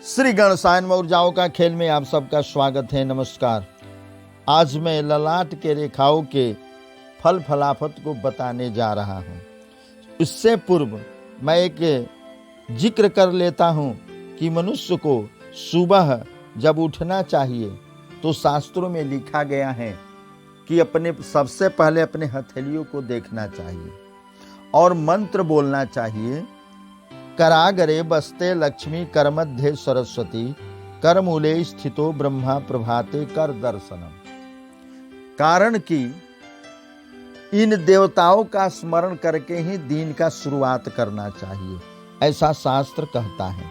श्री गणसायन में ऊर्जाओं का खेल में आप सबका स्वागत है। नमस्कार। आज मैं ललाट के रेखाओं के फल फलाफत को बताने जा रहा हूँ। इससे पूर्व मैं एक जिक्र कर लेता हूँ कि मनुष्य को सुबह जब उठना चाहिए तो शास्त्रों में लिखा गया है कि अपने सबसे पहले अपने हथेलियों को देखना चाहिए और मंत्र बोलना चाहिए। करागरे बस्ते लक्ष्मी करमध्ये सरस्वती करमूले स्थितो ब्रह्मा प्रभाते कर दर्शनम। कारण कि इन देवताओं का स्मरण करके ही दिन का शुरुआत करना चाहिए, ऐसा शास्त्र कहता है।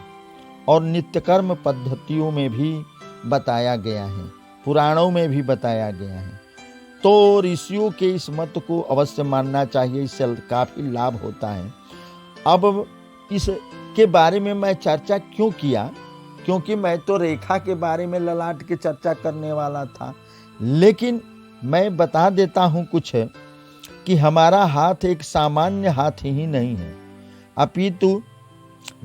और नित्यकर्म पद्धतियों में भी बताया गया है, पुराणों में भी बताया गया है। तो ऋषियों के इस मत को अवश्य मानना चाहिए, इससे काफी लाभ होता है। अब इसके बारे में मैं चर्चा क्यों किया? क्योंकि मैं तो रेखा के बारे में, ललाट की चर्चा करने वाला था, लेकिन मैं बता देता हूं कुछ कि हमारा हाथ एक सामान्य हाथ ही नहीं है, अपितु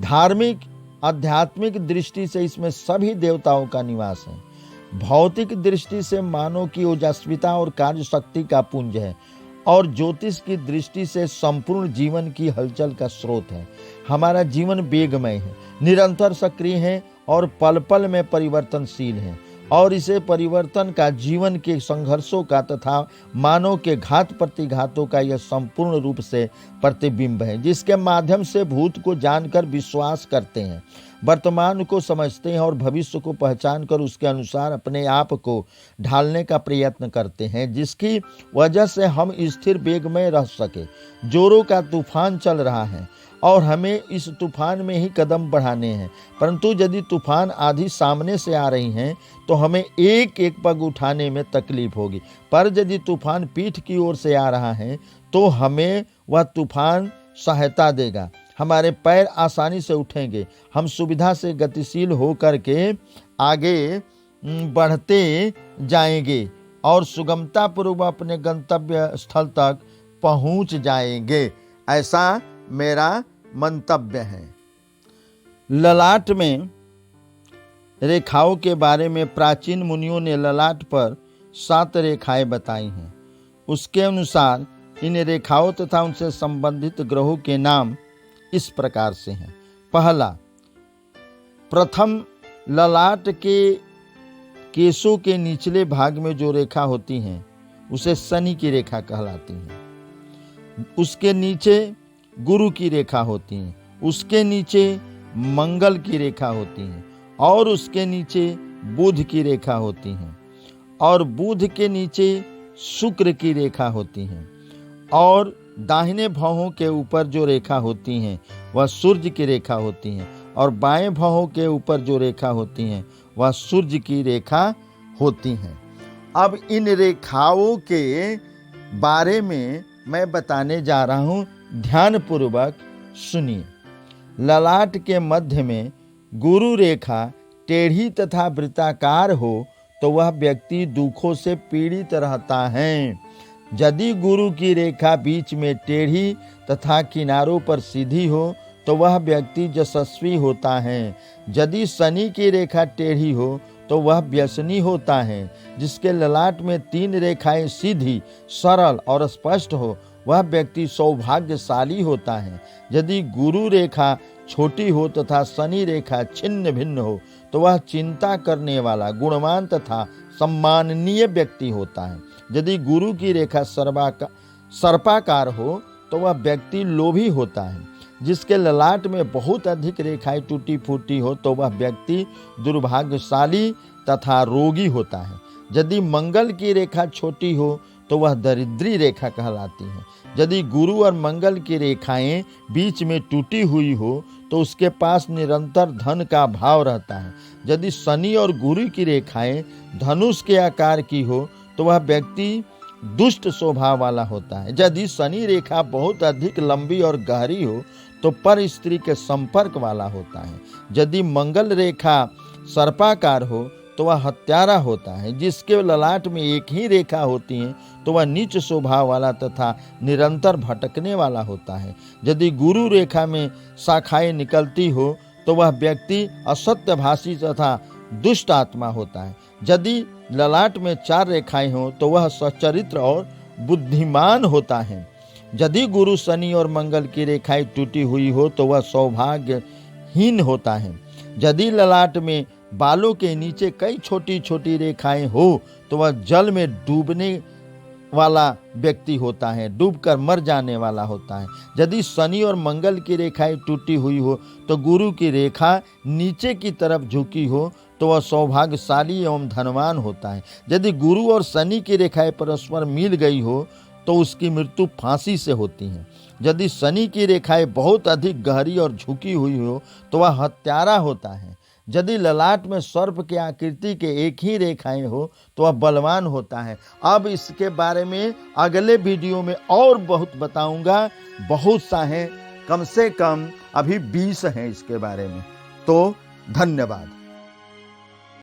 धार्मिक आध्यात्मिक दृष्टि से इसमें सभी देवताओं का निवास है। भौतिक दृष्टि से मानव की ओजस्विता और कार्य शक्ति का पुंज है, और ज्योतिष की दृष्टि से संपूर्ण जीवन की हलचल का स्रोत है। हमारा जीवन वेगमय है, निरंतर सक्रिय है और पल पल में परिवर्तनशील है। और इसे परिवर्तन का, जीवन के संघर्षों का तथा मानव के घात प्रतिघातों का यह संपूर्ण रूप से प्रतिबिंब है, जिसके माध्यम से भूत को जानकर विश्वास करते हैं, वर्तमान को समझते हैं और भविष्य को पहचान कर उसके अनुसार अपने आप को ढालने का प्रयत्न करते हैं, जिसकी वजह से हम स्थिर वेग में रह सके। जोरों का तूफान चल रहा है और हमें इस तूफान में ही कदम बढ़ाने हैं, परंतु यदि तूफान आधी सामने से आ रही हैं तो हमें एक एक पग उठाने में तकलीफ होगी, पर यदि तूफान पीठ की ओर से आ रहा है तो हमें वह तूफान सहायता देगा। हमारे पैर आसानी से उठेंगे, हम सुविधा से गतिशील होकर के आगे बढ़ते जाएंगे और सुगमता पूर्वक अपने गंतव्य स्थल तक पहुंच जाएंगे, ऐसा मेरा मंतव्य है। ललाट में रेखाओं के बारे में प्राचीन मुनियों ने ललाट पर 7 रेखाएं बताई हैं। उसके अनुसार इन रेखाओं तथा उनसे संबंधित ग्रहों के नाम इस प्रकार से हैं। पहला, प्रथम, ललाट के केशों के निचले भाग में जो रेखा होती हैं उसे शनि की रेखा कहलाती है। उसके नीचे गुरु की रेखा होती है, उसके नीचे मंगल की रेखा होती है, और उसके नीचे बुध की रेखा होती है, और बुध के नीचे शुक्र की रेखा होती है, और दाहिने भौहों के ऊपर जो रेखा होती हैं वह सूर्य की रेखा होती हैं, और बाएं भौहों के ऊपर जो रेखा होती हैं वह सूर्य की रेखा होती हैं। अब इन रेखाओं के बारे में मैं बताने जा रहा हूं, ध्यान पूर्वक सुनिए। ललाट के मध्य में गुरु रेखा टेढ़ी तथा वृत्ताकार हो तो वह व्यक्ति दुखों से पीड़ित रहता है। यदि गुरु की रेखा बीच में टेढ़ी तथा किनारों पर सीधी हो तो वह व्यक्ति यशस्वी होता है। यदि शनि की रेखा टेढ़ी हो तो वह व्यसनी होता है। जिसके ललाट में 3 रेखाएं सीधी, सरल और स्पष्ट हो वह व्यक्ति सौभाग्यशाली होता है। यदि गुरु रेखा छोटी हो तथा शनि रेखा छिन्न भिन्न हो तो वह चिंता करने वाला, गुणवान तथा सम्माननीय व्यक्ति होता है। यदि गुरु की रेखा सर्पाकार हो तो वह व्यक्ति लोभी होता है। जिसके ललाट में बहुत अधिक रेखाएं टूटी फूटी हो तो वह व्यक्ति दुर्भाग्यशाली तथा रोगी होता है। यदि मंगल की रेखा छोटी हो तो वह दरिद्री रेखा कहलाती है। यदि गुरु और मंगल की रेखाएं बीच में टूटी हुई हो तो उसके पास निरंतर धन का भाव रहता है। यदि शनि और गुरु की रेखाएं धनुष के आकार की हो तो वह व्यक्ति दुष्ट स्वभाव वाला होता है। यदि शनि रेखा बहुत अधिक लंबी और गहरी हो तो पर स्त्री के संपर्क वाला होता है। यदि मंगल रेखा सर्पाकार हो तो वह हत्यारा होता है। जिसके ललाट में एक ही रेखा होती है तो वह नीच स्वभाव वाला तथा निरंतर भटकने वाला होता है। यदि गुरु रेखा में शाखाएं निकलती हो तो वह व्यक्ति असत्यभाषी तथा दुष्ट आत्मा होता है। यदि ललाट में 4 रेखाएं हों तो वह सच्चरित्र और बुद्धिमान होता है। यदि गुरु शनि और मंगल की रेखाएं टूटी हुई हो तो वह सौभाग्यहीन होता है। यदि ललाट में बालों के नीचे कई छोटी छोटी रेखाएं हो तो वह जल में डूबने वाला व्यक्ति होता है, डूबकर मर जाने वाला होता है। यदि शनि और मंगल की रेखाएं टूटी हुई हो तो गुरु की रेखा नीचे की तरफ झुकी हो तो वह सौभाग्यशाली एवं धनवान होता है। यदि गुरु और शनि की रेखाएं परस्पर मिल गई हो तो उसकी मृत्यु फांसी से होती है। यदि शनि की रेखाएं बहुत अधिक गहरी और झुकी हुई हो तो वह हत्यारा होता है। यदि ललाट में सर्प के आकृति के एक ही रेखाएं हो तो वह बलवान होता है। अब इसके बारे में अगले वीडियो में और बहुत बताऊंगा। बहुत सा है, कम से कम अभी 20 हैं इसके बारे में। तो धन्यवाद।